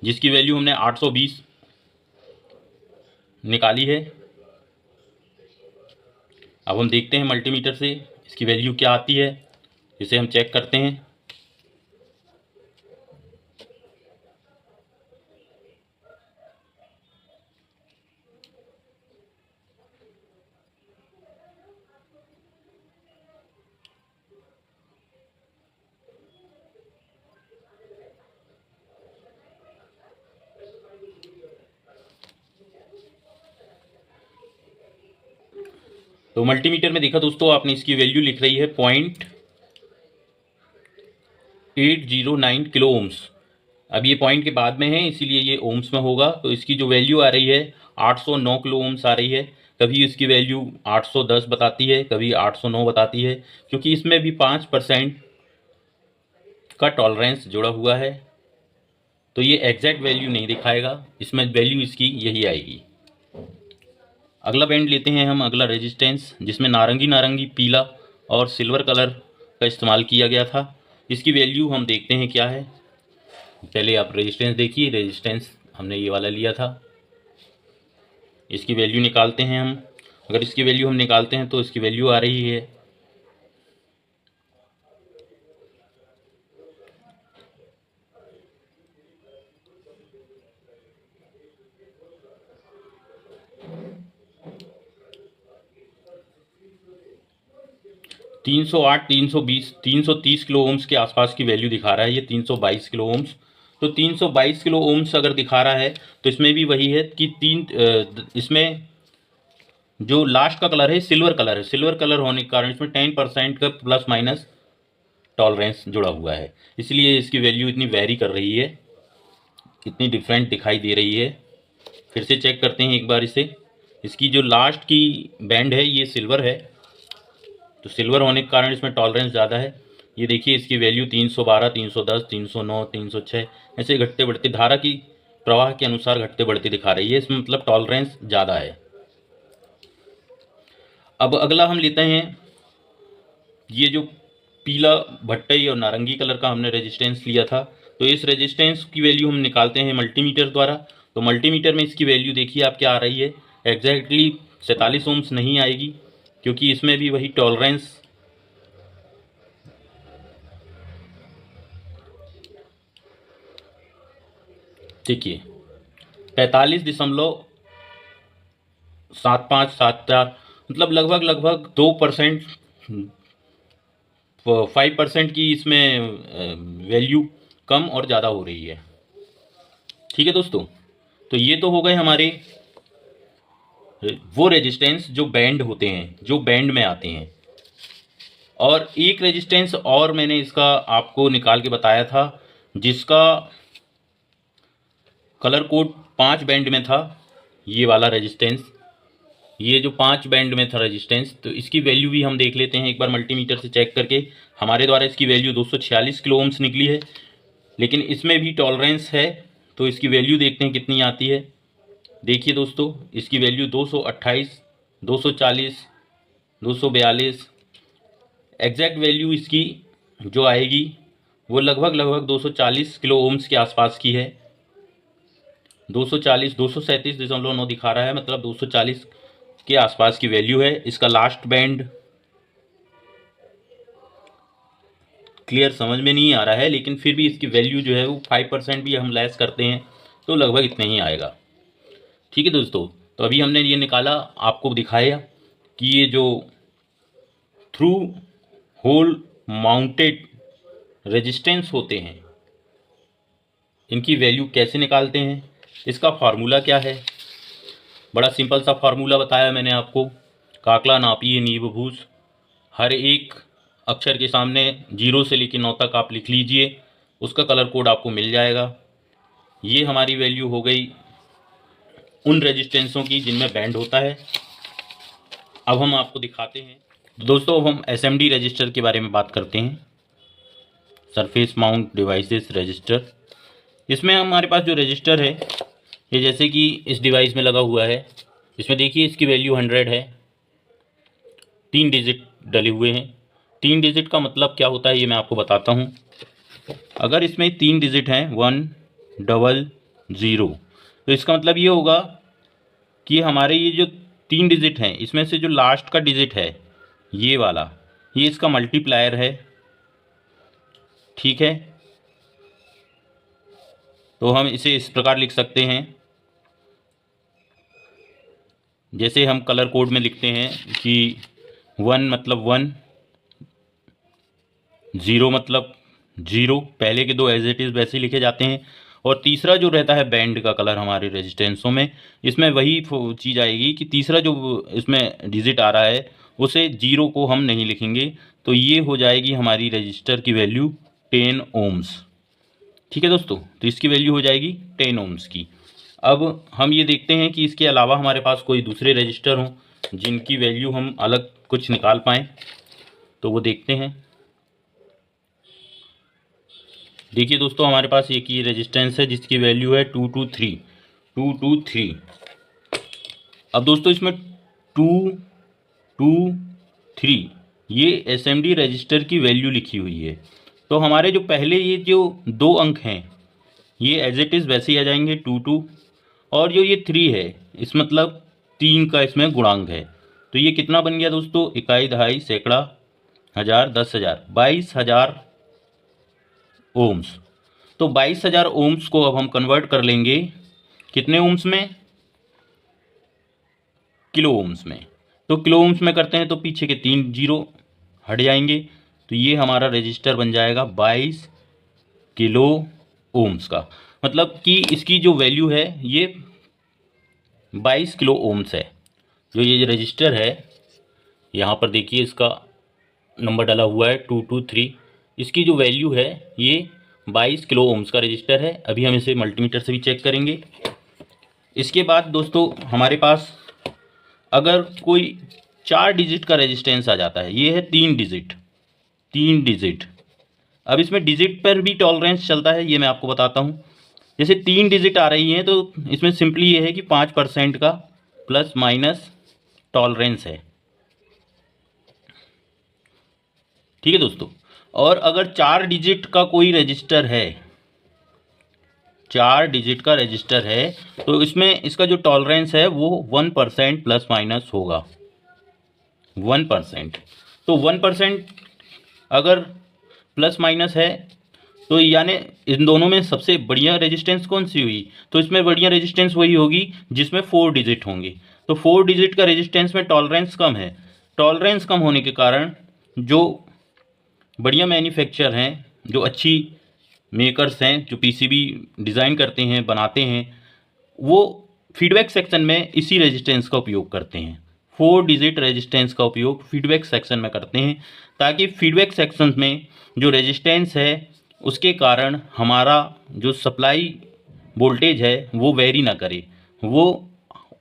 जिसकी वैल्यू हमने 820 निकाली है। अब हम देखते हैं मल्टीमीटर से इसकी वैल्यू क्या आती है, इसे हम चेक करते हैं। तो मल्टीमीटर में देखा दोस्तों आपने, इसकी वैल्यू लिख रही है 0.809 किलो ओम्स। अब ये पॉइंट के बाद में है इसीलिए ये ओम्स में होगा। तो इसकी जो वैल्यू आ रही है 809 किलो ओम्स आ रही है। कभी इसकी वैल्यू 810 बताती है, कभी 809 बताती है, क्योंकि इसमें भी 5% का टॉलरेंस जुड़ा हुआ है। तो ये एग्जैक्ट वैल्यू नहीं दिखाएगा, इसमें वैल्यू इसकी यही आएगी। अगला बैंड लेते हैं हम, अगला रेजिस्टेंस, जिसमें नारंगी नारंगी पीला और सिल्वर कलर का इस्तेमाल किया गया था। इसकी वैल्यू हम देखते हैं क्या है। पहले आप रेजिस्टेंस देखिए, रेजिस्टेंस हमने ये वाला लिया था। इसकी वैल्यू निकालते हैं हम। अगर इसकी वैल्यू हम निकालते हैं तो इसकी वैल्यू आ रही है 308, 320, 330 किलो ओम्स के आसपास की वैल्यू दिखा रहा है ये 322 किलो ओम्स। तो 322 किलो ओम्स अगर दिखा रहा है तो इसमें भी वही है कि इसमें जो लास्ट का कलर है सिल्वर कलर है। सिल्वर कलर होने के कारण इसमें 10% का प्लस माइनस टॉलरेंस जुड़ा हुआ है, इसलिए इसकी वैल्यू इतनी वेरी कर रही है, इतनी डिफरेंट दिखाई दे रही है। फिर से चेक करते हैं एक बार इसे। इसकी जो लास्ट की बैंड है ये सिल्वर है, तो सिल्वर होने के कारण इसमें टॉलरेंस ज़्यादा है। ये देखिए इसकी वैल्यू 312, 310, 309, 306 ऐसे घटते बढ़ते धारा की प्रवाह के अनुसार घटते बढ़ते दिखा रही है। इसमें मतलब टॉलरेंस ज़्यादा है। अब अगला हम लेते हैं ये जो पीला भट्टई और नारंगी कलर का हमने रेजिस्टेंस लिया था। तो इस रेजिस्टेंस की वैल्यू हम निकालते हैं मल्टीमीटर द्वारा। तो मल्टीमीटर में इसकी वैल्यू देखिए आप क्या आ रही है, एग्जैक्टली 47 ओम्स नहीं आएगी, क्योंकि इसमें भी वही टॉलरेंस देखिए 45.7574, मतलब लगभग 2%, 5% की इसमें वैल्यू कम और ज़्यादा हो रही है। ठीक है दोस्तों, तो ये तो हो गए हमारे वो रेजिस्टेंस जो बैंड होते हैं, जो बैंड में आते हैं। और एक रेजिस्टेंस और मैंने इसका आपको निकाल के बताया था, जिसका कलर कोड 5 बैंड में था। ये वाला रेजिस्टेंस, ये जो 5 बैंड में था रेजिस्टेंस, तो इसकी वैल्यू भी हम देख लेते हैं एक बार मल्टीमीटर से चेक करके। हमारे द्वारा इसकी वैल्यू 246 किलो ओम्स निकली है, लेकिन इसमें भी टॉलरेंस है। तो इसकी वैल्यू देखते हैं कितनी आती है। देखिए दोस्तों, इसकी वैल्यू 228, 240, 242, एग्जैक्ट वैल्यू इसकी जो आएगी वो लगभग 240 किलो ओम्स के आसपास की है। 240, 237.9 दिखा रहा है, मतलब 240 के आसपास की वैल्यू है। इसका लास्ट बैंड क्लियर समझ में नहीं आ रहा है, लेकिन फिर भी इसकी वैल्यू जो है वो 5% भी हम लेस करते हैं तो लगभग इतना ही आएगा। ठीक है दोस्तों, तो अभी हमने ये निकाला, आपको दिखाया कि ये जो थ्रू होल माउंटेड रेजिस्टेंस होते हैं इनकी वैल्यू कैसे निकालते हैं, इसका फार्मूला क्या है। बड़ा सिंपल सा फार्मूला बताया मैंने आपको। काकला नापिए नींबभूस, हर एक अक्षर के सामने 0 से लेकर 9 तक आप लिख लीजिए, उसका कलर कोड आपको मिल जाएगा। ये हमारी वैल्यू हो गई उन रेजिस्टेंसों की जिनमें बैंड होता है। अब हम आपको दिखाते हैं। तो दोस्तों, अब हम एसएमडी रजिस्टर के बारे में बात करते हैं, सरफेस माउंट डिवाइसेस रजिस्टर। इसमें हमारे पास जो रजिस्टर है ये जैसे कि इस डिवाइस में लगा हुआ है, इसमें देखिए इसकी वैल्यू 100 है, 3 डिजिट डले हुए हैं। 3 डिजिट का मतलब क्या होता है ये मैं आपको बताता हूँ। अगर इसमें 3 डिजिट हैं 100, तो इसका मतलब ये होगा कि हमारे ये जो 3 डिजिट हैं इसमें से जो लास्ट का डिजिट है ये वाला, ये इसका मल्टीप्लायर है। ठीक है, तो हम इसे इस प्रकार लिख सकते हैं, जैसे हम कलर कोड में लिखते हैं कि 1 मतलब 1, 0 मतलब 0, पहले के 2 एज इट इज़ वैसे ही लिखे जाते हैं। और तीसरा जो रहता है बैंड का कलर हमारे रेजिस्टेंसों में, इसमें वही चीज़ आएगी कि तीसरा जो इसमें डिजिट आ रहा है उसे जीरो को हम नहीं लिखेंगे। तो ये हो जाएगी हमारी रजिस्टर की वैल्यू 10 ओम्स। ठीक है दोस्तों, तो इसकी वैल्यू हो जाएगी 10 ओम्स की। अब हम ये देखते हैं कि इसके अलावा हमारे पास कोई दूसरे रजिस्टर हों जिनकी वैल्यू हम अलग कुछ निकाल पाएँ, तो वो देखते हैं। देखिए दोस्तों, हमारे पास एक ही रेजिस्टेंस है जिसकी वैल्यू है 223। अब दोस्तों इसमें 223 ये एसएमडी रजिस्टर की वैल्यू लिखी हुई है। तो हमारे जो पहले ये जो 2 अंक हैं ये एज इट इज़ वैसे ही आ जाएंगे 22, और जो ये 3 है इस मतलब 3 का इसमें गुणांक है। तो ये कितना बन गया दोस्तों, इकाई, दहाई, सैकड़ा, हज़ार, 10,000, 22,000 ओम्स। तो 22,000 ओम्स को अब हम कन्वर्ट कर लेंगे कितने ओम्स में, किलो ओम्स में। तो किलो ओम्स में करते हैं तो पीछे के 3 जीरो हट जाएंगे, तो ये हमारा रजिस्टर बन जाएगा 22 किलो ओम्स का। मतलब कि इसकी जो वैल्यू है ये 22 किलो ओम्स है। जो ये रजिस्टर है यहाँ पर देखिए इसका नंबर डाला हुआ है 223, इसकी जो वैल्यू है ये 22 किलो ओम्स का रजिस्टर है। अभी हम इसे मल्टीमीटर से भी चेक करेंगे। इसके बाद दोस्तों हमारे पास अगर कोई 4 डिजिट का रेजिस्टेंस आ जाता है, ये है 3 डिजिट। अब इसमें डिजिट पर भी टॉलरेंस चलता है, ये मैं आपको बताता हूँ। जैसे 3 डिजिट आ रही हैं तो इसमें सिंपली ये है कि 5% का प्लस माइनस टॉलरेंस है। ठीक है दोस्तों, और अगर 4 डिजिट का कोई रजिस्टर है, 4 डिजिट का रजिस्टर है, तो इसमें इसका जो टॉलरेंस है वो 1% प्लस माइनस होगा, 1%। तो 1% अगर प्लस माइनस है तो यानी इन दोनों में सबसे बढ़िया रेजिस्टेंस कौन सी हुई, तो इसमें बढ़िया रेजिस्टेंस वही होगी जिसमें 4 डिजिट होंगे। तो 4 डिजिट का रेजिस्टेंस में टॉलरेंस कम है। टॉलरेंस कम होने के कारण जो बढ़िया मैन्युफैक्चर हैं, जो अच्छी मेकर्स हैं, जो पीसीबी डिज़ाइन करते हैं, बनाते हैं, वो फीडबैक सेक्शन में इसी रेजिस्टेंस का उपयोग करते हैं। 4 डिजिट रेजिस्टेंस का उपयोग फीडबैक सेक्शन में करते हैं, ताकि फीडबैक सेक्शन में जो रेजिस्टेंस है उसके कारण हमारा जो सप्लाई वोल्टेज है वो वेरी ना करे, वो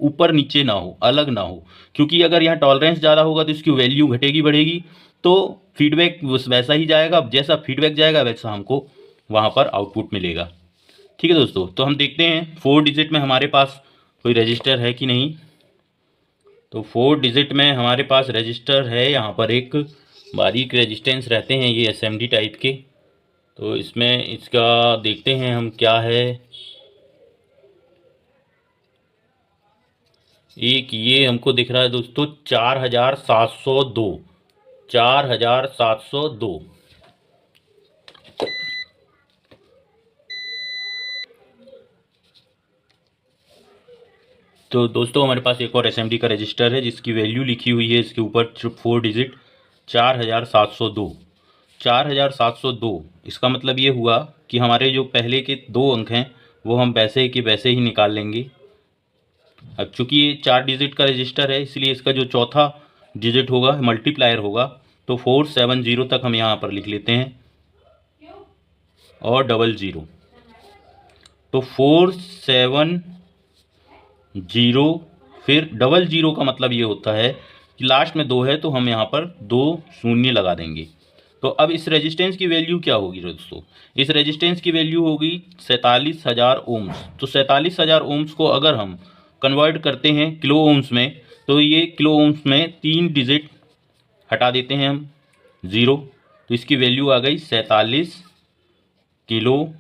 ऊपर नीचे ना हो, अलग ना हो। क्योंकि अगर यहाँ टॉलरेंस ज़्यादा होगा तो इसकी वैल्यू घटेगी बढ़ेगी, तो फीडबैक वैसा ही जाएगा। जैसा फीडबैक जाएगा वैसा हमको वहाँ पर आउटपुट मिलेगा। ठीक है दोस्तों, तो हम देखते हैं 4 डिजिट में हमारे पास कोई रजिस्टर है कि नहीं। तो 4 डिजिट में हमारे पास रजिस्टर है, यहाँ पर एक बारीक रेजिस्टेंस रहते हैं ये एसएमडी टाइप के। तो इसमें इसका देखते हैं हम क्या है। एक ये हमको दिख रहा है दोस्तों 4702, 4702। तो दोस्तों हमारे पास एक और एसएमडी का रजिस्टर है जिसकी वैल्यू लिखी हुई है इसके ऊपर 4 डिजिट 4702। 4702 इसका मतलब ये हुआ कि हमारे जो पहले के 2 अंक हैं वो हम वैसे के वैसे ही निकाल लेंगे। अब चूंकि ये 4 डिजिट का रजिस्टर है इसलिए इसका जो चौथा डिजिट होगा मल्टीप्लायर होगा, तो 470 तक हम यहाँ पर लिख लेते हैं और 00। तो 470 फिर 00 का मतलब ये होता है कि लास्ट में 2 है तो हम यहाँ पर 2 शून्य लगा देंगे। तो अब इस रेजिस्टेंस की वैल्यू क्या होगी दोस्तों, इस रेजिस्टेंस की वैल्यू होगी 47,000 ओम्स। तो 47,000 ओम्स को अगर हम कन्वर्ट करते हैं किलो ओम्स में, तो ये किलो ओम्स में 3 डिजिट हटा देते हैं हम 0, तो इसकी वैल्यू आ गई 47 किलो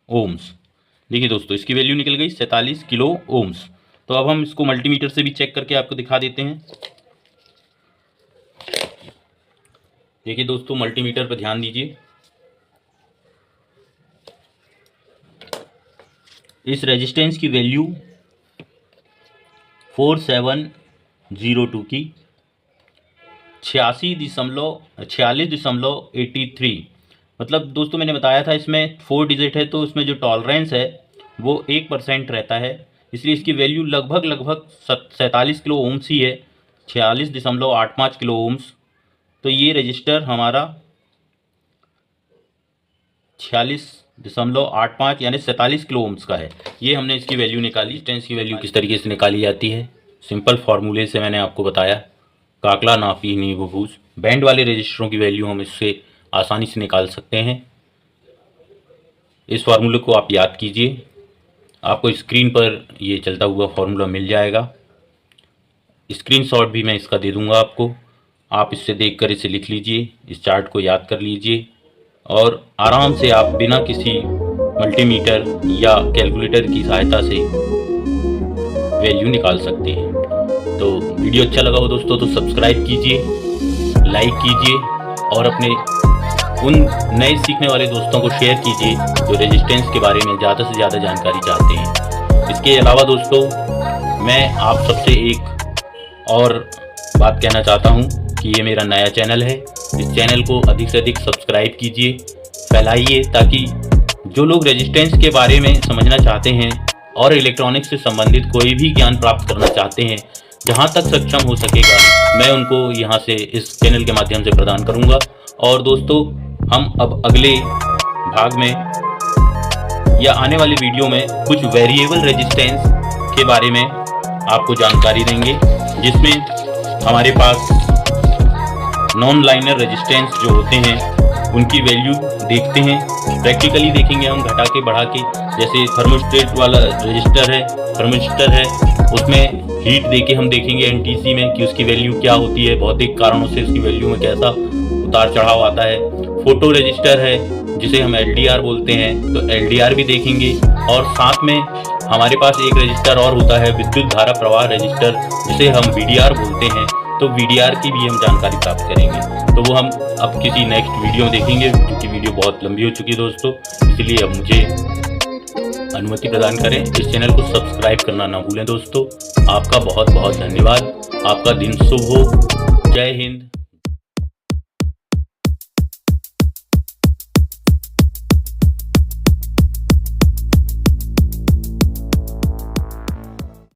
ओम्स। देखिए दोस्तों इसकी वैल्यू निकल गई 47 किलो ओम्स। तो अब हम इसको मल्टीमीटर से भी चेक करके आपको दिखा देते हैं। देखिए दोस्तों मल्टीमीटर पर ध्यान दीजिए, इस रेजिस्टेंस की वैल्यू 4702 की 46.83। मतलब दोस्तों मैंने बताया था इसमें 4 डिजिट है तो इसमें जो टॉलरेंस है वो 1% रहता है, इसलिए इसकी वैल्यू लगभग 47 किलो ओम्स ही है। 46.85 किलो ओम्स। तो ये रजिस्टर हमारा 46.85 यानी 47 किलो ओम्स का है। ये हमने इसकी वैल्यू निकाली। टेंस की वैल्यू किस तरीके से निकाली जाती है, सिंपल फार्मूले से मैंने आपको बताया। काकला नाफी नीबूबूस बैंड वाले रजिस्टरों की वैल्यू हम इससे आसानी से निकाल सकते हैं। इस फार्मूले को आप याद कीजिए, आपको स्क्रीन पर ये चलता हुआ फार्मूला मिल जाएगा। स्क्रीनशॉट भी मैं इसका दे दूंगा आपको, आप इससे देखकर इसे लिख लीजिए, इस चार्ट को याद कर लीजिए और आराम से आप बिना किसी मल्टीमीटर या कैलकुलेटर की सहायता से वैल्यू निकाल सकते हैं। तो वीडियो अच्छा लगा हो दोस्तों तो सब्सक्राइब कीजिए, लाइक कीजिए और अपने उन नए सीखने वाले दोस्तों को शेयर कीजिए जो रेजिस्टेंस के बारे में ज़्यादा से ज़्यादा जानकारी चाहते हैं। इसके अलावा दोस्तों मैं आप सबसे एक और बात कहना चाहता हूं कि ये मेरा नया चैनल है। इस चैनल को अधिक से अधिक सब्सक्राइब कीजिए, फैलाइए, ताकि जो लोग रेजिस्टेंस के बारे में समझना चाहते हैं और इलेक्ट्रॉनिक्स से संबंधित कोई भी ज्ञान प्राप्त करना चाहते हैं, जहां तक सक्षम हो सकेगा मैं उनको यहां से इस चैनल के माध्यम से प्रदान करूंगा। और दोस्तों हम अब अगले भाग में या आने वाली वीडियो में कुछ वेरिएबल रेजिस्टेंस के बारे में आपको जानकारी देंगे, जिसमें हमारे पास नॉन लाइनर रेजिस्टेंस जो होते हैं उनकी वैल्यू देखते हैं, प्रैक्टिकली देखेंगे हम घटा के बढ़ा के। जैसे थर्मोस्टेट वाला रजिस्टर है, थर्मिस्टर है, उसमें हीट देके हम देखेंगे एनटीसी में कि उसकी वैल्यू क्या होती है, भौतिक कारणों से उसकी वैल्यू में कैसा उतार चढ़ाव आता है। फोटो रजिस्टर है जिसे हम एलडीआर बोलते हैं, तो एलडीआर भी देखेंगे। और साथ में हमारे पास एक रजिस्टर और होता है विद्युत धारा प्रवाह रजिस्टर, जिसे हम वीडीआर बोलते हैं, तो वीडीआर की भी हम जानकारी प्राप्त करेंगे। तो वो हम अब किसी नेक्स्ट वीडियो में देखेंगे, क्योंकि वीडियो बहुत लंबी हो चुकी है दोस्तों, इसलिए अब मुझे अनुमति प्रदान करें। इस चैनल को सब्सक्राइब करना ना भूलें दोस्तों। आपका बहुत बहुत धन्यवाद। आपका दिन शुभ हो। जय हिंद।